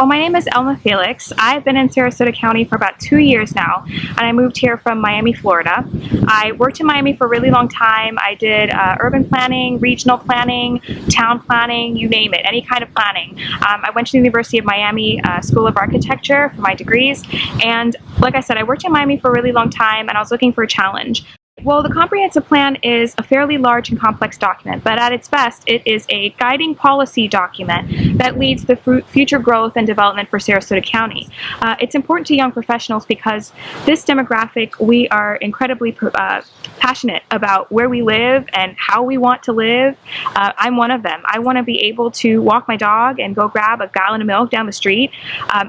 Well, my name is Elma Felix. I've been in Sarasota County for about 2 years now, and I moved here from Miami, Florida. I worked in Miami for a really long time. I did urban planning, regional planning, town planning, you name it, any kind of planning. I went to the University of Miami School of Architecture for my degrees, and like I said, I worked in Miami for a really long time, and I was looking for a challenge. Well, the Comprehensive Plan is a fairly large and complex document, but at its best, it is a guiding policy document that leads the future growth and development for Sarasota County. It's important to young professionals because this demographic, we are incredibly passionate about where we live and how we want to live. I'm one of them. I want to be able to walk my dog and go grab a gallon of milk down the street.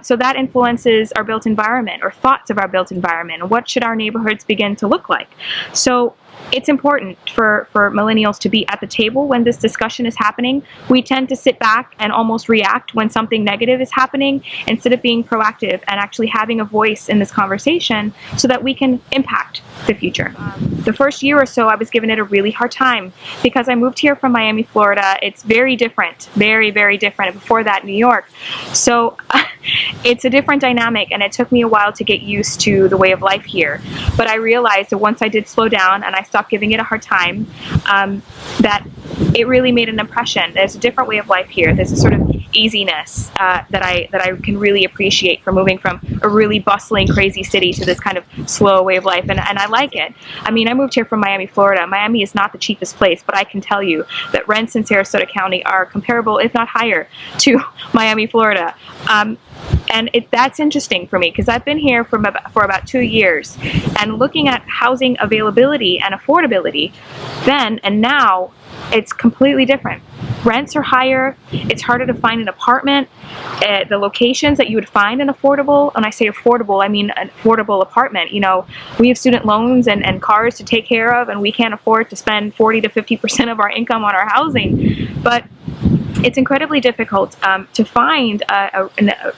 So that influences our built environment or thoughts of our built environment. What should our neighborhoods begin to look like? So it's important for millennials to be at the table when this discussion is happening. We tend to sit back and almost react when something negative is happening instead of being proactive and actually having a voice in this conversation so that we can impact the future. The first year or so I was given it a really hard time because I moved here from Miami, Florida. It's very different, very, very different. Before that, New York. So it's a different dynamic, and it took me a while to get used to the way of life here. But I realized that once I did slow down and I stopped giving it a hard time, that it really made an impression. There's a different way of life here. There's a sort of easiness that I can really appreciate from moving from a really bustling, crazy city to this kind of slow way of life, and I like it. I mean, I moved here from Miami, Florida. Miami is not the cheapest place, but I can tell you that rents in Sarasota County are comparable, if not higher, to Miami, Florida. And that's interesting for me because I've been here for about 2 years, and looking at housing availability and affordability then and now, it's completely different. Rents are higher. It's harder to find an apartment. The locations that you would find an affordable, when I say affordable, I mean an affordable apartment. You know, we have student loans and cars to take care of, and we can't afford to spend 40 to 50% of our income on our housing. But it's incredibly difficult to find a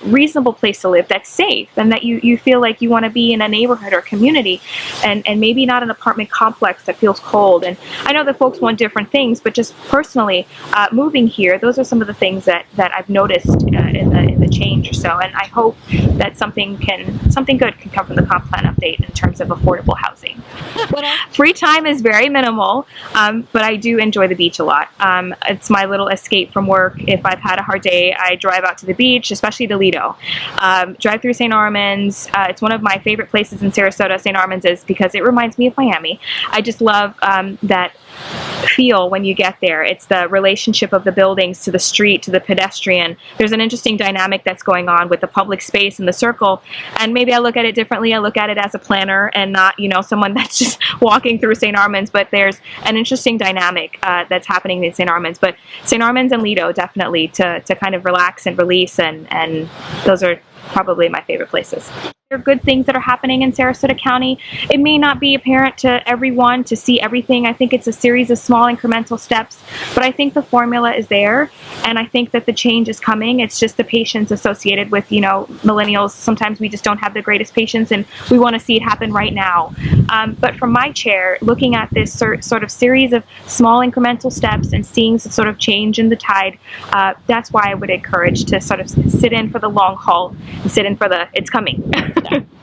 reasonable place to live that's safe and that you feel like you want to be in a neighborhood or community, and maybe not an apartment complex that feels cold. And I know that folks want different things, but just personally, moving here, those are some of the things that I've noticed in the change or so. And I hope that something good can come from the comp plan update in terms of affordable housing. Free time is very minimal, but I do enjoy the beach a lot. It's my little escape from work. If I've had a hard day, I drive out to the beach, especially to Lido. Drive through St. Armand's. It's one of my favorite places in Sarasota, St. Armand's is, because it reminds me of Miami. I just love that feel when you get there. It's the relationship of the buildings to the street, to the pedestrian. There's an interesting dynamic that's going on with the public space and the circle, and maybe I look at it differently. I look at it as a planner and not, you know, someone that's just walking through St. Armand's, but there's an interesting dynamic that's happening in St. Armand's. But St. Armand's and Lido, definitely to kind of relax and release, and those are probably my favorite places. There are good things that are happening in Sarasota County. It may not be apparent to everyone to see everything. I think it's a series of small incremental steps, but I think the formula is there, and I think that the change is coming. It's just the patience associated with, you know, millennials. Sometimes we just don't have the greatest patience, and we want to see it happen right now. But from my chair, looking at this sort of series of small incremental steps and seeing some sort of change in the tide, that's why I would encourage to sort of sit in for the long haul and sit in for the it's coming.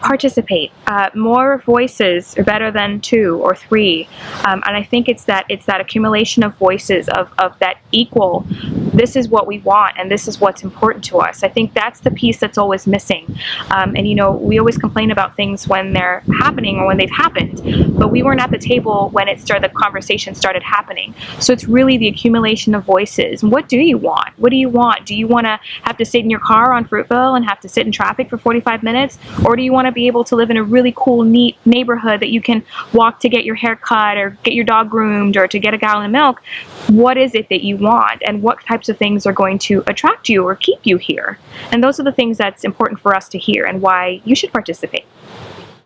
Participate. More voices are better than 2 or 3, and I think it's that accumulation of voices of that equal. This is what we want, and this is what's important to us. I think that's the piece that's always missing. And you know, we always complain about things when they're happening or when they've happened, but we weren't at the table when the conversation started happening. So it's really the accumulation of voices. What do you want? What do you want? Do you want to have to sit in your car on Fruitville and have to sit in traffic for 45 minutes? Or do you want to be able to live in a really cool, neat neighborhood that you can walk to get your hair cut or get your dog groomed or to get a gallon of milk? What is it that you want, and what types of things are going to attract you or keep you here? And those are the things that's important for us to hear, and why you should participate.